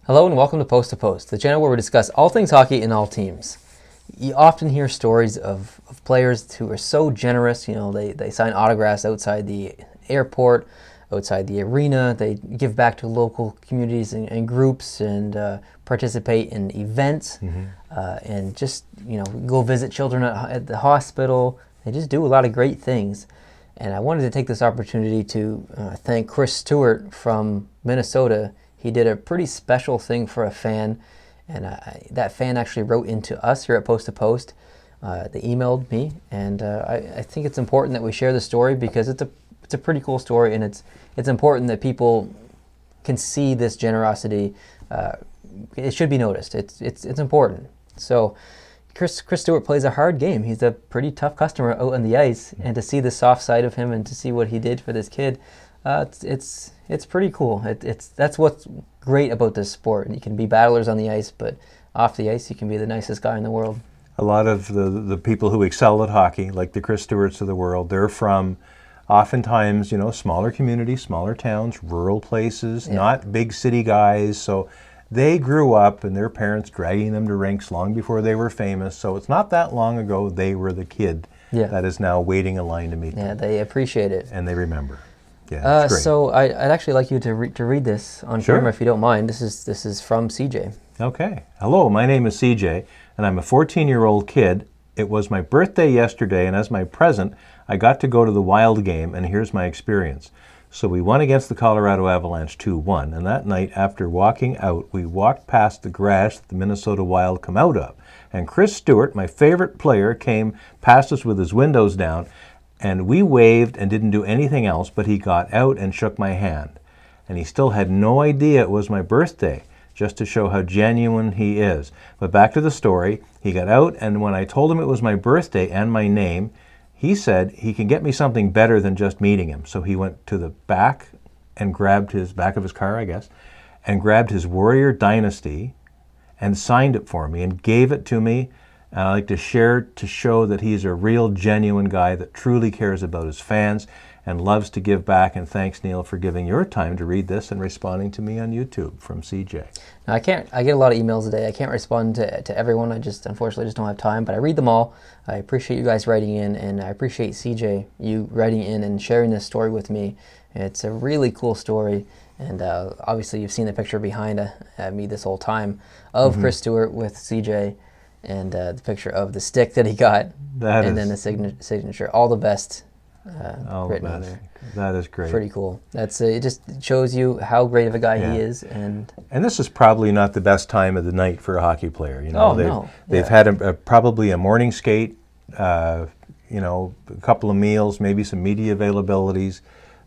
Hello and welcome to Post, the channel where we discuss all things hockey and all teams. You often hear stories of players who are so generous. You know, they sign autographs outside the airport, outside the arena. They give back to local communities and groups and participate in events and just, go visit children at the hospital. They just do a lot of great things. And I wanted to take this opportunity to thank Chris Stewart from Minnesota. He did a pretty special thing for a fan, and that fan actually wrote into us here at Post to Post. They emailed me, and I think it's important that we share the story because it's a pretty cool story, and it's important that people can see this generosity. It should be noticed. It's important. So Chris Stewart plays a hard game. He's a pretty tough customer out on the ice, and to see the soft side of him and to see what he did for this kid, it's pretty cool. That's what's great about this sport. You can be battlers on the ice, but off the ice you can be the nicest guy in the world. A lot of the people who excel at hockey, like the Chris Stewarts of the world, they're from oftentimes, smaller communities, smaller towns, rural places, not big city guys. So they grew up and their parents dragging them to rinks long before they were famous. So it's not that long ago they were the kid that is now waiting in line to meet them. Yeah, they appreciate it. And they remember. Yeah, great. So I'd actually like you to read this on camera if you don't mind. This is from CJ. Okay. Hello, my name is CJ, and I'm a 14-year-old kid. It was my birthday yesterday, and as my present, I got to go to the Wild game, and here's my experience. So we won against the Colorado Avalanche 2-1, and that night, after walking out, we walked past the grass that the Minnesota Wild come out of. And Chris Stewart, my favorite player, came past us with his windows down, and we waved and didn't do anything else, but he got out and shook my hand. And he still had no idea it was my birthday, just to show how genuine he is. But back to the story, he got out, and when I told him it was my birthday and my name, he said he can get me something better than just meeting him. So he went to the back and grabbed his back of his car, I guess, and grabbed his Warrior Dynasty and signed it for me and gave it to me. And I like to share to show that he's a real, genuine guy that truly cares about his fans and loves to give back. And thanks, Neil, for giving your time to read this and responding to me on YouTube from CJ. Now, I get a lot of emails a day. I can't respond to everyone. I unfortunately just don't have time, but I read them all. I appreciate you guys writing in, and I appreciate CJ, you writing in and sharing this story with me. It's a really cool story. And obviously you've seen the picture behind me this whole time of Chris Stewart with CJ. And the picture of the stick that he got, then the signature. All the best written on there. That is great. Pretty cool. It just shows you how great of a guy he is. And this is probably not the best time of the night for a hockey player. They've had probably a morning skate, a couple of meals, maybe some media availabilities,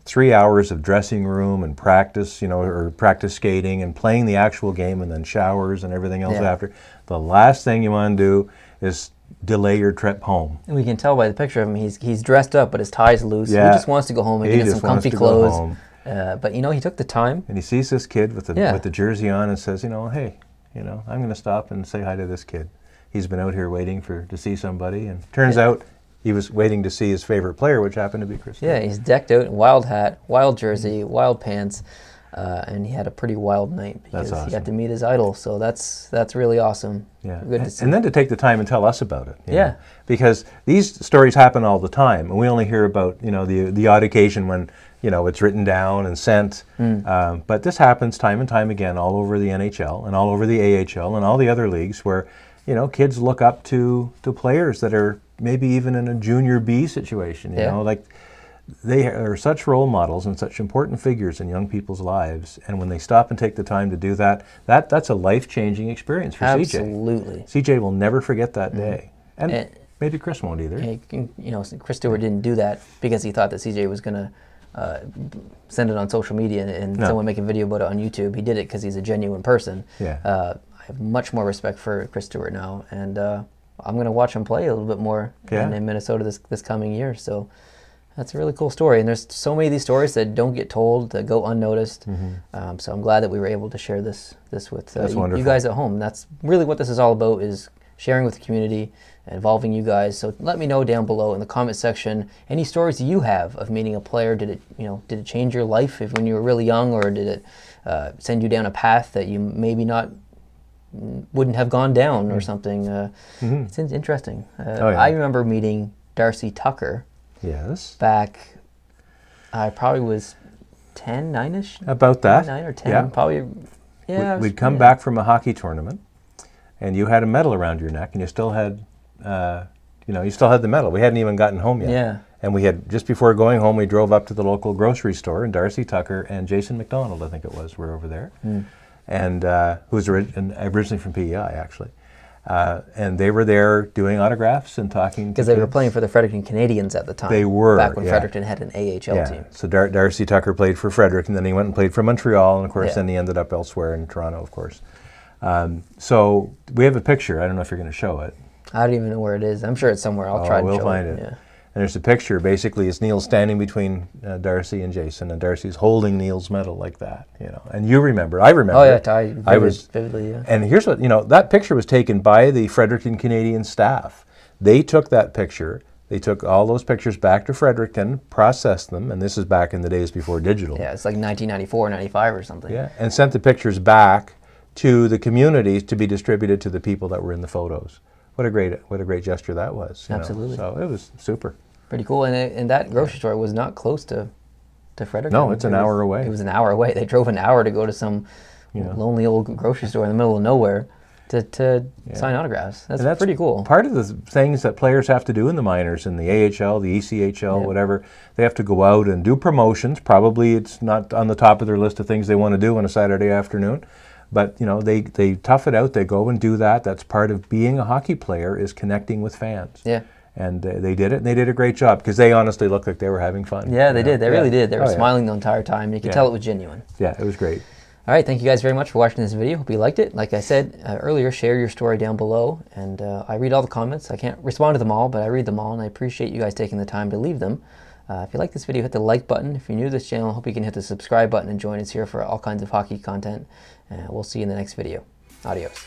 3 hours of dressing room and practice, or practice skating and playing the actual game, and then showers and everything else after. The last thing you want to do is delay your trip home. And we can tell by the picture of him, he's dressed up, but his tie's loose. Yeah. He just wants to go home and get some comfy clothes. But he took the time. And he sees this kid with the jersey on and says, hey, I'm going to stop and say hi to this kid. He's been out here waiting to see somebody, and turns out he was waiting to see his favorite player, which happened to be Chris. Yeah, he's decked out in wild hat, wild jersey, wild pants, and he had a pretty wild night because he got to meet his idol. So that's really awesome. Yeah, good to see. And then to take the time and tell us about it. You know? Because these stories happen all the time, and we only hear about the odd occasion when it's written down and sent. But this happens time and time again all over the NHL and all over the AHL and all the other leagues where kids look up to players that are maybe even in a junior B situation, like they are such role models and such important figures in young people's lives. And when they stop and take the time to do that's a life-changing experience for CJ. Absolutely. CJ will never forget that day. And maybe Chris won't either. Chris Stewart didn't do that because he thought that CJ was going to send it on social media and someone make a video about it on YouTube. He did it because he's a genuine person. I have much more respect for Chris Stewart now, and I'm going to watch him play a little bit more in Minnesota this coming year. So that's a really cool story. And there's so many of these stories that don't get told, that go unnoticed. So I'm glad that we were able to share this with you guys at home. That's really what this is all about, is sharing with the community, involving you guys. So let me know down below in the comment section any stories you have of meeting a player. Did it change your life when you were really young, or did it send you down a path that you maybe wouldn't have gone down or something? It's interesting. I remember meeting Darcy Tucker. Yes. Back, I probably was 10, 9-ish. About that. 9 or 10, yeah. probably. Yeah. We'd come back from a hockey tournament, and you had a medal around your neck, and you still had, you still had the medal. We hadn't even gotten home yet. Yeah. And we had, just before going home, we drove up to the local grocery store, and Darcy Tucker and Jason McDonald, I think it was, were over there, and who was originally from PEI, actually. And they were there doing autographs and talking. Because they were playing for the Fredericton Canadians at the time. They were, back when Fredericton had an AHL team. So Darcy Tucker played for Frederick, and then he went and played for Montreal, and of course then he ended up elsewhere in Toronto, of course. So we have a picture. I don't know if you're going to show it. I don't even know where it is. I'm sure it's somewhere. I'll try to show it. We'll find it. Yeah. And there's a picture. Basically, it's Neil standing between Darcy and Jason, and Darcy's holding Neil's medal like that, And you remember, I remember. Oh yeah, I was vividly. Yeah. And here's what that picture was taken by the Fredericton Canadian staff. They took that picture. They took all those pictures back to Fredericton, processed them, and this is back in the days before digital. Yeah, it's like 1994, 95 or something. Yeah, and sent the pictures back to the communities to be distributed to the people that were in the photos. What a great gesture that was. Absolutely. So it was super. Pretty cool. And that grocery store was not close to Fredericton. No, it's an hour away. It was an hour away. They drove an hour to go to some lonely old grocery store in the middle of nowhere to sign autographs. That's pretty cool. Part of the things that players have to do in the minors, in the AHL, the ECHL, whatever, they have to go out and do promotions. Probably it's not on the top of their list of things they want to do on a Saturday afternoon. But they tough it out. They go and do that. That's part of being a hockey player, is connecting with fans. Yeah. And they did it, and they did a great job, because they honestly looked like they were having fun. Yeah, they did. They really did. They were smiling the entire time. You could tell it was genuine. Yeah, it was great. All right, thank you guys very much for watching this video. Hope you liked it. Like I said earlier, share your story down below, and I read all the comments. I can't respond to them all, but I read them all, and I appreciate you guys taking the time to leave them. If you like this video, hit the like button. If you're new to this channel, I hope you can hit the subscribe button and join us here for all kinds of hockey content. We'll see you in the next video. Adios.